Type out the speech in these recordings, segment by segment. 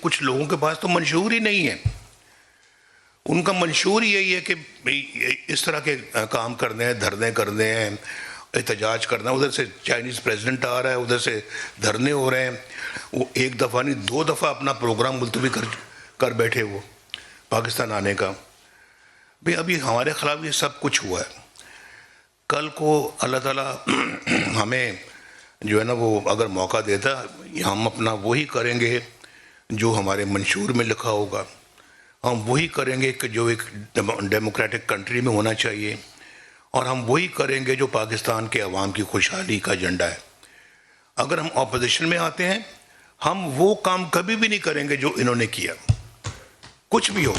कुछ लोगों के पास तो मंशूर ही नहीं है। उनका मंशूर यही है कि इस तरह के काम करने हैं, धरने करने हैं, एहतजाज करना। उधर से चाइनीज़ प्रेसिडेंट आ रहा है, उधर से धरने हो रहे हैं। वो एक दफ़ा नहीं 2 दफ़ा अपना प्रोग्राम मुलतवी कर बैठे वो पाकिस्तान आने का। भाई अभी हमारे ख़िलाफ़ ये सब कुछ हुआ है। कल को अल्लाह ताला हमें जो है ना वो अगर मौका देता, हम अपना वही करेंगे जो हमारे मंशूर में लिखा होगा। हम वही करेंगे कि जो एक डेमोक्रेटिक कंट्री में होना चाहिए, और हम वही करेंगे जो पाकिस्तान के अवाम की खुशहाली का एजेंडा है। अगर हम ऑपोजिशन में आते हैं, हम वो काम कभी भी नहीं करेंगे जो इन्होंने किया, कुछ भी हो।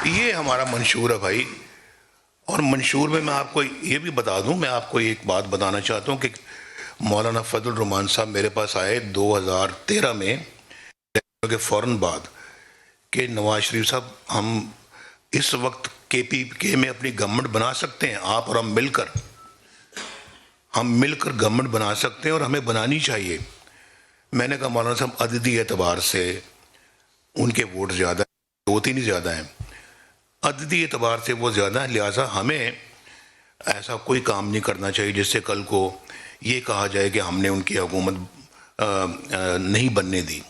ये हमारा मंशूर है भाई। और मंशूर में मैं आपको ये भी बता दूं, मैं आपको एक बात बताना चाहता हूं कि मौलाना फजल रहमान साहब मेरे पास आए 2013 में के फ़ौरन बाद कि नवाज शरीफ साहब, हम इस वक्त KPK में अपनी गवर्नमेंट बना सकते हैं, आप और हम मिलकर गवर्नमेंट बना सकते हैं और हमें बनानी चाहिए। मैंने कहा मौलाना साहब अददी एतबार से उनके वोट ज़्यादा, 2-3 ही ज़्यादा हैं, अददी एतबार से वो ज़्यादा है, लिहाजा हमें ऐसा कोई काम नहीं करना चाहिए जिससे कल को ये कहा जाए कि हमने उनकी हुकूमत नहीं बनने दी।